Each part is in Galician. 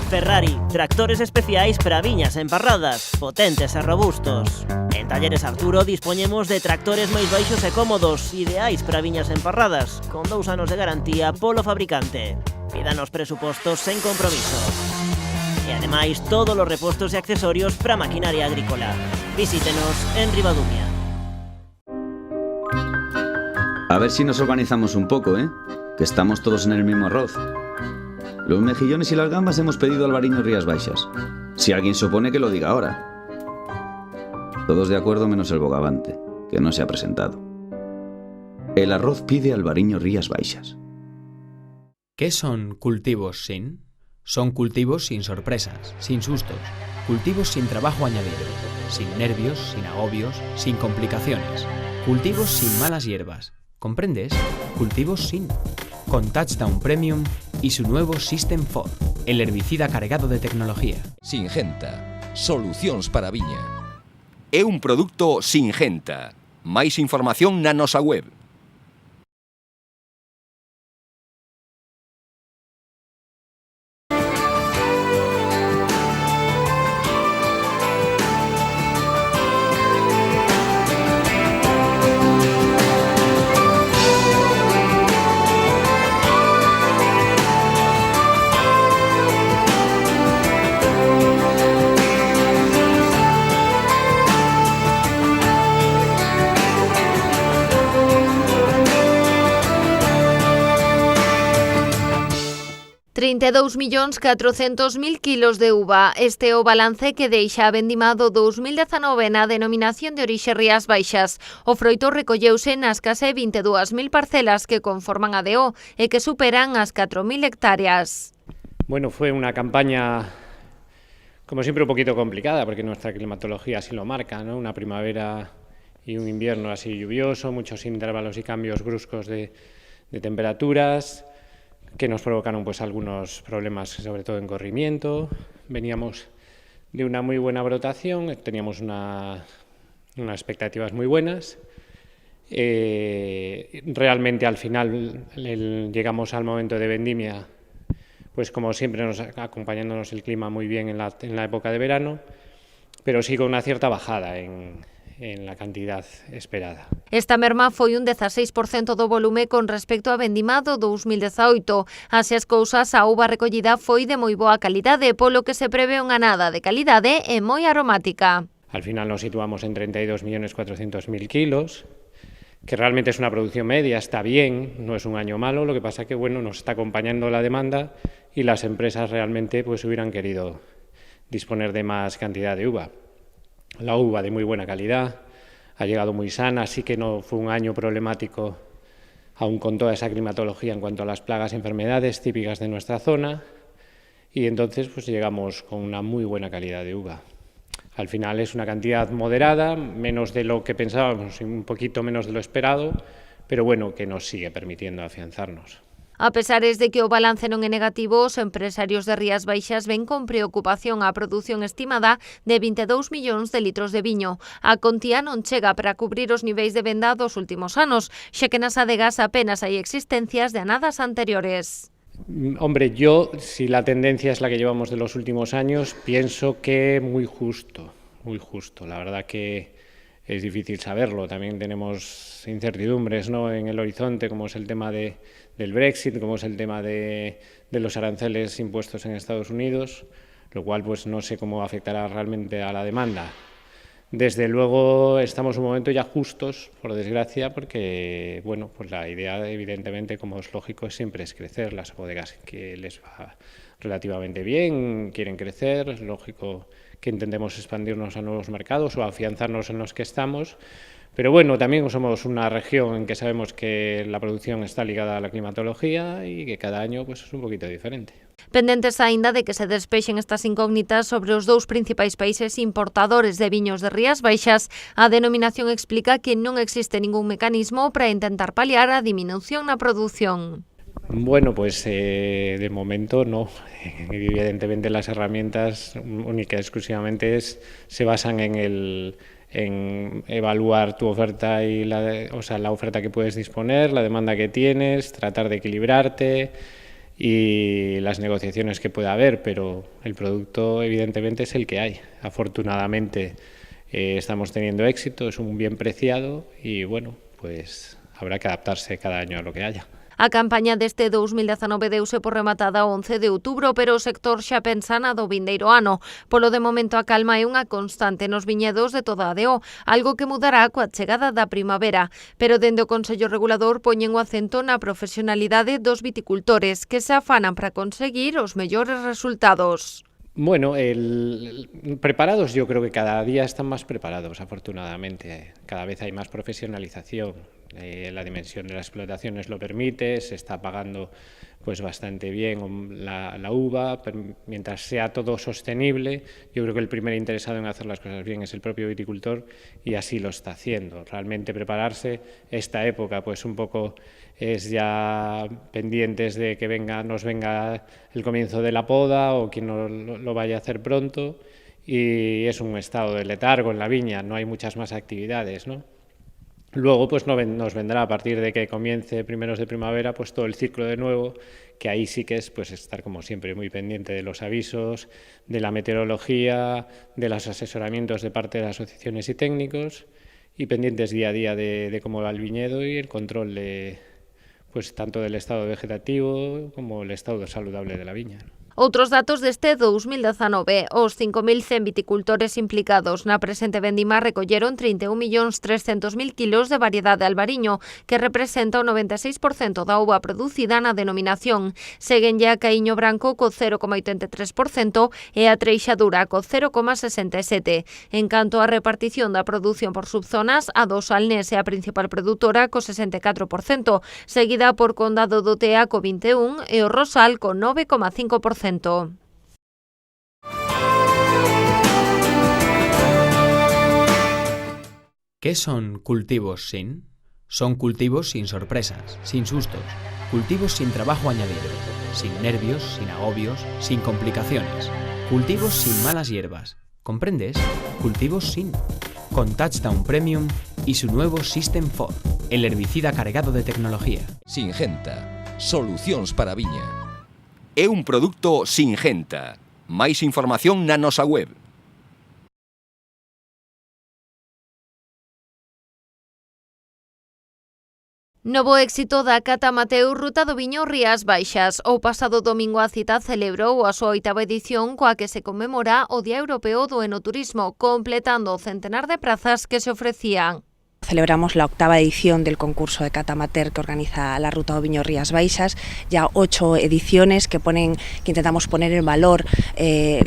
Ferrari, tractores especiais para viñas emparradas, potentes e robustos. En Talleres Arturo dispoñemos de tractores máis baixos e cómodos, ideais para viñas emparradas, con 2 anos de garantía polo fabricante. Pídanos presupostos sen compromiso. E ademais, todos os repostos e accesorios para maquinaria agrícola. Visítenos en Ribadumia. A ver si nos organizamos un poco, que estamos todos en el mismo arroz. Los mejillones y las gambas hemos pedido Albariño Rías Baixas. Si alguien se opone, que lo diga ahora. Todos de acuerdo menos el bogavante, que no se ha presentado. El arroz pide Albariño Rías Baixas. ¿Qué son cultivos sin? Son cultivos sin sorpresas, sin sustos, cultivos sin trabajo añadido, sin nervios, sin agobios, sin complicaciones, cultivos sin malas hierbas. ¿Comprendes? Cultivos sin. Con Touchdown Premium y su nuevo System 4, el herbicida cargado de tecnología. Singenta, solucións para a viña. É un produto Singenta. Máis información na nosa web. $32.400.000 kilos de uva. Este é o balance que deixa a vendimado 2019 na denominación de orixe Rías Baixas. O froito recolleuse nas case 22.000 parcelas que conforman a DO e que superan as 4.000 hectáreas. Bueno, fue una campaña, como siempre, un poquito complicada, porque nuestra climatología así lo marca, ¿no? Una primavera y un invierno así lluvioso, muchos intervalos y cambios bruscos de temperaturas, que nos provocaron pues algunos problemas, sobre todo en corrimiento. Veníamos de una muy buena brotación, teníamos unas expectativas muy buenas. Realmente al final llegamos al momento de vendimia, pues como siempre acompañándonos el clima muy bien en la época de verano, pero sí con una cierta bajada en la cantidad esperada. Esta merma foi un 16% do volume con respecto a vendimado 2018. Así as cousas, a uva recollida foi de moi boa calidade, polo que se prevé unha nada de calidade e moi aromática. Al final nos situamos en 32.400.000 kilos, que realmente es una producción media, está bien, no es un año malo, lo que pasa que bueno, nos está acompañando la demanda y las empresas realmente pues hubieran querido disponer de más cantidad de uva. La uva de muy buena calidad, ha llegado muy sana, sí que no fue un año problemático, aún con toda esa climatología en cuanto a las plagas y enfermedades típicas de nuestra zona, y entonces pues llegamos con una muy buena calidad de uva. Al final es una cantidad moderada, menos de lo que pensábamos y un poquito menos de lo esperado, pero bueno, que nos sigue permitiendo afianzarnos. A pesares de que o balance non é negativo, os empresarios de Rías Baixas ven con preocupación a produción estimada de 22 millóns de litros de viño. A contía non chega para cubrir os niveis de venda dos últimos anos, xa que nas adegas apenas hai existencias de anadas anteriores. Hombre, yo, si la tendencia es la que llevamos de los últimos años, pienso que muy justo. La verdad que es difícil saberlo. También tenemos incertidumbres, ¿no?, en el horizonte, como es el tema del Brexit, como es el tema de los aranceles impuestos en Estados Unidos, lo cual pues no sé cómo afectará realmente a la demanda. Desde luego estamos en un momento ya justos, por desgracia, porque bueno, pues la idea evidentemente, como es lógico, siempre es crecer. Las bodegas que les va relativamente bien quieren crecer, es lógico que intentemos expandirnos a nuevos mercados o afianzarnos en los que estamos, pero bueno, también somos una región en que sabemos que la producción está ligada a la climatología y que cada año pues es un poquito diferente. Pendentes aínda de que se despexen estas incógnitas sobre os dous principais países importadores de viños de Rías Baixas, a denominación explica que non existe ningún mecanismo para intentar paliar a diminución na produción. Bueno, pues de momento no. Evidentemente las herramientas única y exclusivamente se basan en evaluar tu oferta y la oferta que puedes disponer, la demanda que tienes, tratar de equilibrarte y las negociaciones que pueda haber, pero el producto evidentemente es el que hay. Afortunadamente estamos teniendo éxito, es un bien preciado y bueno, pues habrá que adaptarse cada año a lo que haya. A campaña deste 2019 deuse por rematada o 11 de outubro, pero o sector xa pensa na do vindeiro ano. Polo de momento a calma é unha constante nos viñedos de toda a DO, algo que mudará coa chegada da primavera. Pero dende o Consello Regulador poñen o acento na profesionalidade dos viticultores, que se afanan para conseguir os mellores resultados. Bueno, preparados, yo creo que cada día están más preparados, afortunadamente. Cada vez hay más profesionalización. La dimensión de las explotaciones lo permite, se está pagando pues bastante bien la uva, mientras sea todo sostenible. Yo creo que el primer interesado en hacer las cosas bien es el propio viticultor y así lo está haciendo. Realmente prepararse esta época pues un poco es ya pendientes de que nos venga el comienzo de la poda o quien lo vaya a hacer pronto, y es un estado de letargo en la viña, no hay muchas más actividades, ¿no? Luego pues nos vendrá a partir de que comience primeros de primavera pues todo el ciclo de nuevo, que ahí sí que es pues estar como siempre muy pendiente de los avisos, de la meteorología, de los asesoramientos de parte de las asociaciones y técnicos, y pendientes día a día de cómo va el viñedo y el control pues tanto del estado vegetativo como el estado saludable de la viña. Outros datos deste 2019, os 5.100 viticultores implicados na presente vendima recolleron 31.300.000 kilos de variedade albariño, que representa o 96% da uva producida na denominación. Seguenlle a Caíño Branco co 0,83% e a Treixadura co 0,67%. En canto á repartición da produción por subzonas, a do Salnés é a principal produtora co 64%, seguida por Condado do Tea co 21% e o Rosal co 9,5%. ¿Qué son cultivos sin? Son cultivos sin sorpresas, sin sustos, cultivos sin trabajo añadido, sin nervios, sin agobios, sin complicaciones, cultivos sin malas hierbas. ¿Comprendes? Cultivos sin. Con Touchdown Premium y su nuevo System 4, el herbicida cargado de tecnología. Singenta, solucións para a viña. É un produto Singenta. Máis información na nosa web. Novo éxito da Cata Mateu Ruta do Viño Rías Baixas. O pasado domingo a cita celebrou a súa 8ª edición coa que se conmemora o Día Europeo do Enoturismo, completando o centenar de prazas que se ofrecían. Celebramos la 8ª edición del concurso de Cata Amateur que organiza la Ruta do Viño Rías Baixas, ya 8 ediciones que intentamos poner en valor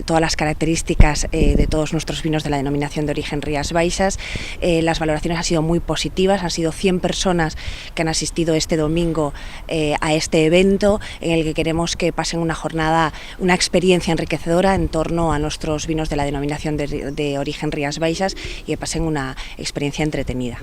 todas las características de todos nuestros vinos de la denominación de origen Rías Baixas. Las valoraciones han sido muy positivas, han sido 100 personas que han asistido este domingo a este evento, en el que queremos que pasen una jornada, una experiencia enriquecedora en torno a nuestros vinos de la denominación de origen Rías Baixas, y que pasen una experiencia entretenida.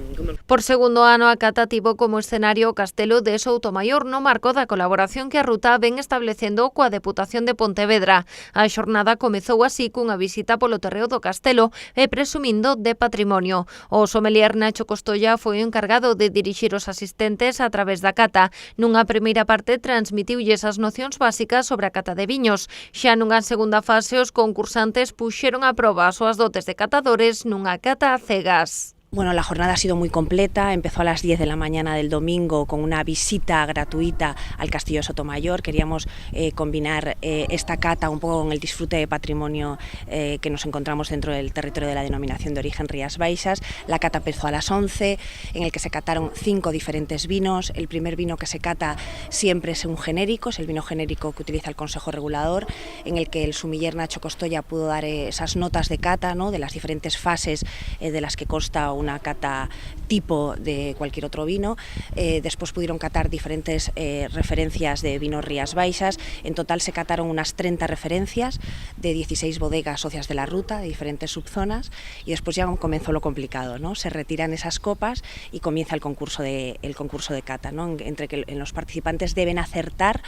Por segundo ano, a Cata tivo como escenario o Castelo de Soutomaior no marco da colaboración que a Ruta ven establecendo coa Deputación de Pontevedra. A xornada comezou así cunha visita polo terreo do Castelo e presumindo de patrimonio. O sommelier Nacho Costolla foi o encargado de dirixir os asistentes a través da cata. Nunha primeira parte transmitiulles as nocións básicas sobre a cata de viños. Xa nunha segunda fase, os concursantes puxeron a proba as súas dotes de catadores nunha cata a cegas. Bueno, la jornada ha sido muy completa, empezó a las 10 de la mañana del domingo con una visita gratuita al Castillo de Sotomayor. Queríamos combinar esta cata un poco con el disfrute de patrimonio que nos encontramos dentro del territorio de la denominación de origen Rías Baixas. La cata empezó a las 11, en el que se cataron 5 diferentes vinos. El primer vino que se cata siempre es un genérico, es el vino genérico que utiliza el Consejo Regulador, en el que el sumiller Nacho Costolla pudo dar esas notas de cata, ¿no?, de las diferentes fases de las que consta una cata tipo de cualquier otro vino. Después pudieron catar diferentes referencias de vinos Rías Baixas. En total se cataron unas 30 referencias de 16 bodegas socias de la ruta, de diferentes subzonas, y después ya comenzó lo complicado, ¿no? Se retiran esas copas y comienza el concurso de cata, ¿no?, entre que los participantes deben acertar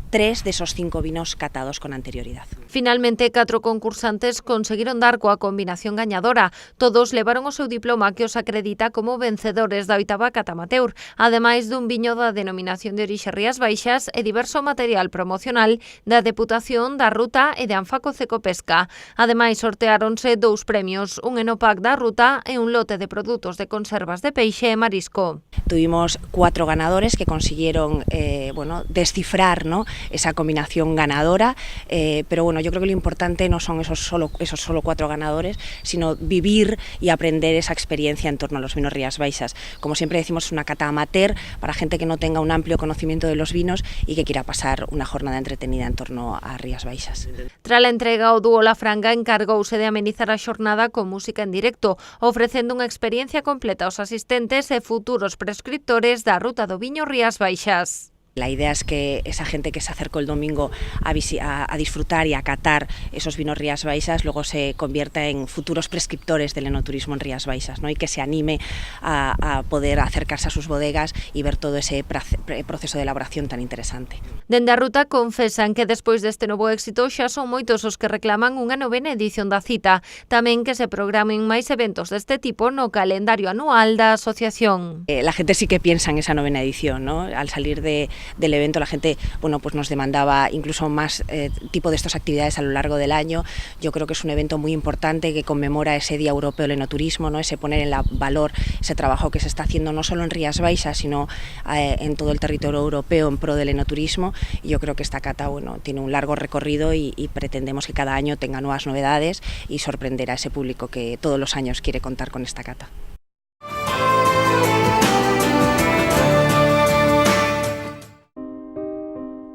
3 de esos 5 vinos catados con anterioridad. Finalmente, 4 concursantes conseguiron dar coa combinación gañadora. Todos levaron o seu diploma que que os acredita como vencedores da 8ª cata amateur, ademais dun viño da denominación de orixe Rías Baixas e diverso material promocional da Deputación, da Ruta e de Anfaco Cecopesca. Ademais, sorteáronse 2 premios, un enopack da Ruta e un lote de produtos de conservas de peixe e marisco. Tuvimos 4 ganadores que consiguieron descifrar, ¿no?, esa combinación ganadora, pero bueno, yo creo que lo importante no son esos solo 4 ganadores, sino vivir y aprender esa experiencia en torno a los vinos Rías Baixas. Como siempre decimos, es una cata amateur para gente que no tenga un amplio conocimiento de los vinos y que quiera pasar una jornada entretenida en torno a Rías Baixas. Tras a entrega, o dúo La Franga encargouse de amenizar a xornada con música en directo, ofrecendo unha experiencia completa aos asistentes e futuros prescriptores da Ruta do Viño Rías Baixas. La idea es que esa gente que se acercó el domingo a disfrutar y a catar esos vinos Rías Baixas luego se convierta en futuros prescriptores del enoturismo en Rías Baixas, ¿no?, y que se anime a poder acercarse a sus bodegas y ver todo ese proceso de elaboración tan interesante. Dende a Ruta confesan que despois deste novo éxito xa son moitos os que reclaman unha 9ª edición da cita, tamén que se programen máis eventos deste tipo no calendario anual da asociación. La gente sí que piensa en esa 9ª edición, ¿no? Al salir del evento la gente pues nos demandaba incluso más tipo de estas actividades a lo largo del año. Yo creo que es un evento muy importante que conmemora ese Día Europeo del Enoturismo, ¿no?, ese poner en valor ese trabajo que se está haciendo no solo en Rías Baixas, sino en todo el territorio europeo en pro del enoturismo. Y yo creo que esta cata tiene un largo recorrido y pretendemos que cada año tenga nuevas novedades y sorprender a ese público que todos los años quiere contar con esta cata.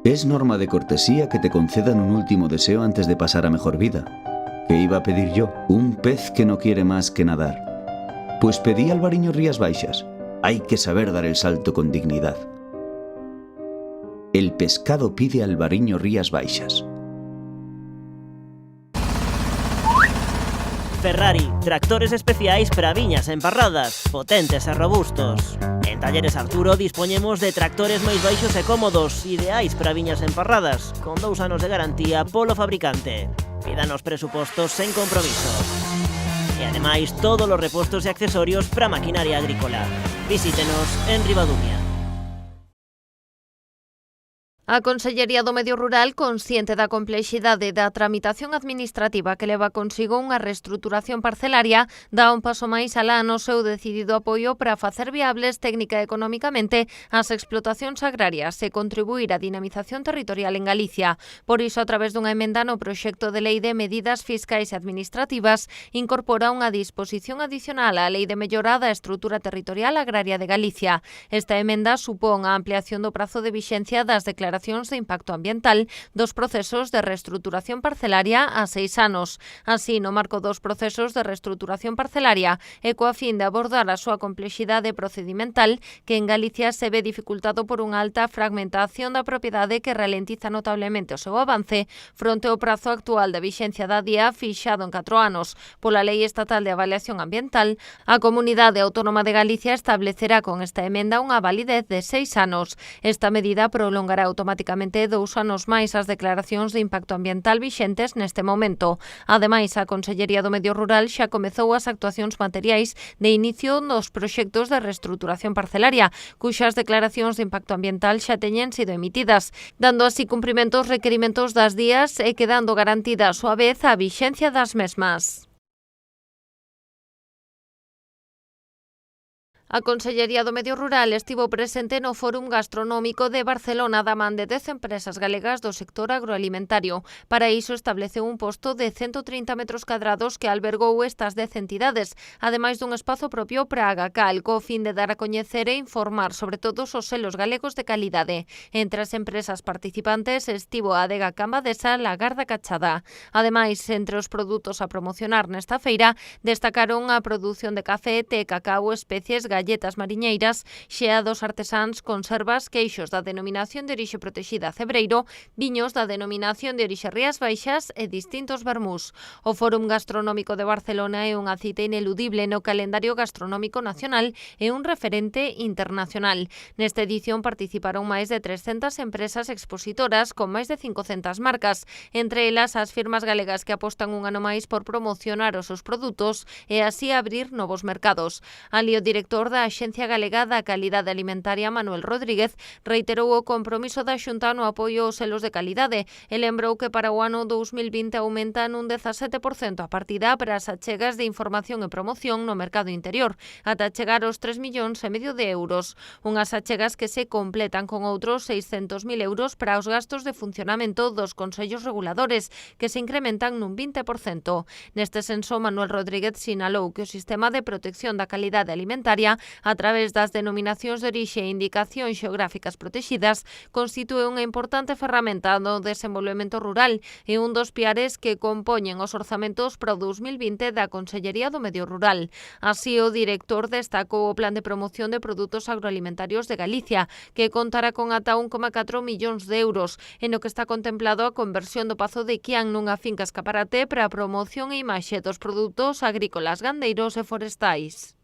Es norma de cortesía que te concedan un último deseo antes de pasar a mejor vida. ¿Qué iba a pedir yo? Un pez que no quiere más que nadar. Pues pedí albariño Rías Baixas. Hay que saber dar el salto con dignidad. El pescado pide albariño Rías Baixas. Ferrari, tractores especiais para viñas emparradas, potentes e robustos. En Talleres Arturo dispoñemos de tractores máis baixos e cómodos, ideais para viñas emparradas, con 2 anos de garantía polo fabricante. Pídanos presupostos sen compromiso. E ademais, todos os repostos e accesorios para maquinaria agrícola. Visítenos en Ribadumia. A Consellería do Medio Rural, consciente da complexidade da tramitación administrativa que leva consigo unha reestruturación parcelaria, dá un paso máis alá no seu decidido apoio para facer viables técnica e económicamente as explotacións agrarias e contribuir á dinamización territorial en Galicia. Por iso, a través dunha emenda no proxecto de Lei de Medidas Fiscais e Administrativas, incorpora unha disposición adicional á Lei de Mellora da Estrutura Territorial Agraria de Galicia. Esta emenda supón a ampliación do prazo de vixencia das declaracións de impacto ambiental dos procesos de reestruturación parcelaria a 6 anos. Así, no marco dos procesos de reestruturación parcelaria e coa fin de abordar a súa complexidade procedimental, que en Galicia se ve dificultado por unha alta fragmentación da propiedade que ralentiza notablemente o seu avance fronte ao prazo actual de vixencia da DIA fixado en 4 anos. Pola Lei Estatal de Avaliación Ambiental, a Comunidade Autónoma de Galicia establecerá con esta emenda unha validez de 6 anos. Esta medida prolongará automáticamente 2 anos máis as declaracións de impacto ambiental vixentes neste momento. Ademais, a Consellería do Medio Rural xa comezou as actuacións materiais de inicio dos proxectos de reestruturación parcelaria, cuxas declaracións de impacto ambiental xa teñen sido emitidas, dando así cumprimento aos requerimentos das DIAs e quedando garantida a súa vez a vixencia das mesmas. A Consellería do Medio Rural estivo presente no Fórum Gastronómico de Barcelona da man de 10 empresas galegas do sector agroalimentario. Para iso estableceu un posto de 130 metros cadrados que albergou estas 10 entidades, ademais dun espazo propio para a Agacal, co fin de dar a coñecer e informar sobre todos os selos galegos de calidade. Entre as empresas participantes estivo a Adega Cambadesa, Lagarda Cachada. Ademais, entre os produtos a promocionar nesta feira, destacaron a produción de café, té, cacao, especies, galletas galletas mariñeiras, xea dos artesáns, conservas, queixos da denominación de orixe protexida Cebreiro, viños da denominación de orixe Rías Baixas e distintos vermús. O Fórum Gastronómico de Barcelona é unha cita ineludible no calendario gastronómico nacional e un referente internacional. Nesta edición participaron máis de 300 empresas expositoras con máis de 500 marcas, entre elas as firmas galegas que apostan un ano máis por promocionar os seus produtos e así abrir novos mercados. Ali o director da Axencia Galega da Calidade Alimentaria, Manuel Rodríguez, reiterou o compromiso da Xunta no apoio aos selos de calidade e lembrou que para o ano 2020 aumenta nun 17% a partida para as achegas de información e promoción no mercado interior, ata chegar aos 3,5 millóns de euros. Unhas achegas que se completan con outros 600.000 euros para os gastos de funcionamento dos consellos reguladores, que se incrementan nun 20%. Neste senso, Manuel Rodríguez sinalou que o sistema de protección da calidade alimentaria, a través das denominacións de orixe e indicacións xeográficas protexidas, constitúe unha importante ferramenta no desenvolvemento rural e un dos piares que compoñen os orzamentos para o 2020 da Consellería do Medio Rural. Así, o director destacou o Plan de Promoción de Produtos Agroalimentarios de Galicia, que contará con ata 1,4 millóns de euros, en o que está contemplado a conversión do Pazo de Quián nunha finca escaparate para a promoción e imaxe dos produtos agrícolas, gandeiros e forestais.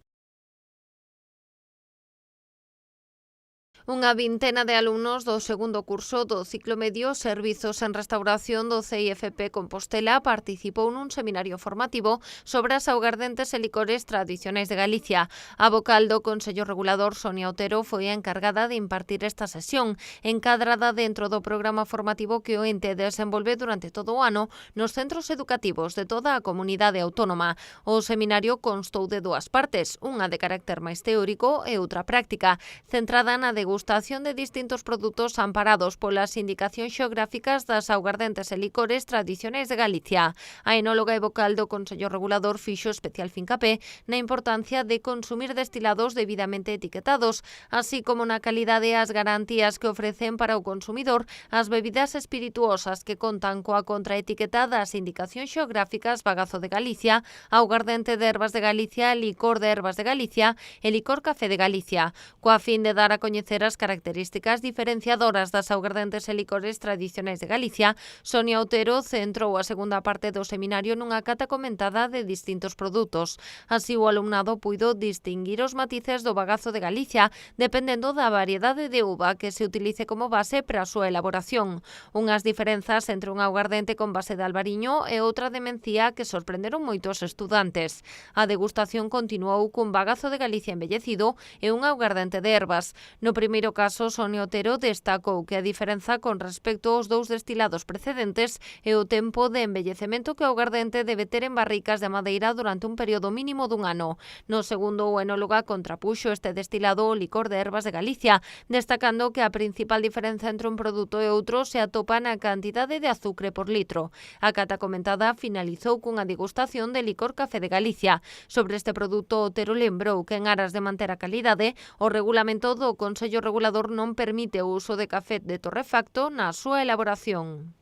Unha vintena de alumnos do segundo curso do ciclo medio Servizos en Restauración do CIFP Compostela participou nun seminario formativo sobre as augardentes e licores tradicionais de Galicia. A vocal do Consello Regulador, Sonia Otero, foi a encargada de impartir esta sesión, encadrada dentro do programa formativo que o ente desenvolve durante todo o ano nos centros educativos de toda a comunidade autónoma. O seminario constou de dúas partes, unha de carácter máis teórico e outra práctica, centrada na degustación de distintos produtos amparados polas indicacións xeográficas das augardentes e licores tradicionais de Galicia. A enóloga e vocal do Consello Regulador fixo especial fincapé na importancia de consumir destilados debidamente etiquetados, así como na calidade e as garantías que ofrecen para o consumidor as bebidas espirituosas que contan coa contraetiqueta das indicacións xeográficas Bagazo de Galicia, augardente de Herbas de Galicia, licor de Herbas de Galicia e licor Café de Galicia, coa fin de dar a coñecer as características diferenciadoras das augardentes e licores tradicionais de Galicia. Sonia Otero centrou a segunda parte do seminario nunha cata comentada de distintos produtos. Así, o alumnado puido distinguir os matices do Bagazo de Galicia dependendo da variedade de uva que se utilice como base para a súa elaboración. Unhas diferenzas entre un augardente con base de albariño e outra de mencía que sorprenderon moitos estudantes. A degustación continuou cun Bagazo de Galicia embellecido e un augardente de Herbas. No primeiro caso, Sonia Otero destacou que a diferenza con respecto aos dous destilados precedentes é o tempo de embellecemento que o augardente debe ter en barricas de madeira durante un período mínimo dun ano. No segundo, o enóloga contrapuxo este destilado ao licor de Herbas de Galicia, destacando que a principal diferenza entre un produto e outro se atopa na cantidade de azucre por litro. A cata comentada finalizou cunha degustación de licor Café de Galicia. Sobre este produto, Otero lembrou que en aras de manter a calidade, o regulamento do Consello Regulador non permite o uso de café de torrefacto na súa elaboración.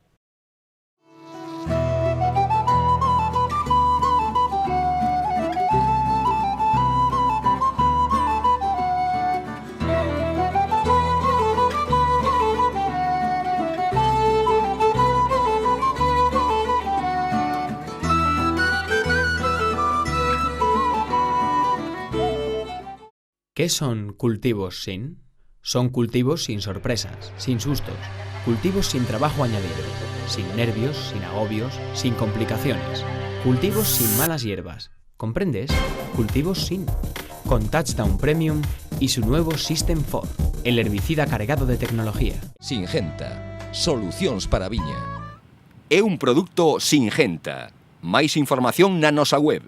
¿Qué son cultivos sin? Son cultivos sin sorpresas, sin sustos, cultivos sin trabajo añadido, sin nervios, sin agobios, sin complicaciones, cultivos sin malas hierbas. ¿Comprendes? Cultivos sin. Con Touchdown Premium y su nuevo System 4, el herbicida cargado de tecnología. Singenta. Solucións para a viña. É un produto Singenta. Máis información na nosa web.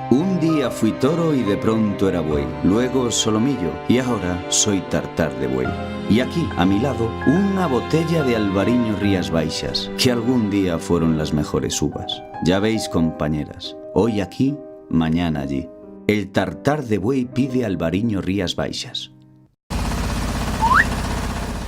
Un día fui toro y de pronto era buey, luego solomillo y ahora soy tartar de buey. Y aquí, a mi lado, una botella de Albariño Rías Baixas, que algún día fueron las mejores uvas. Ya veis, compañeras, hoy aquí, mañana allí. El tartar de buey pide Albariño Rías Baixas.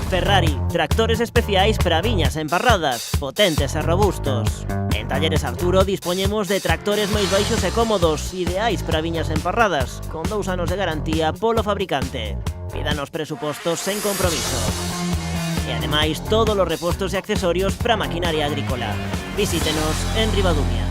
Ferrari, tractores especiais para viñas emparradas, potentes e robustos. En Talleres Arturo dispoñemos de tractores máis baixos e cómodos, ideais para viñas emparradas, con 2 anos de garantía polo fabricante. Pídanos presupostos sen compromiso. E ademais, todos os repostos e accesorios para maquinaria agrícola. Visítenos en Ribadumia.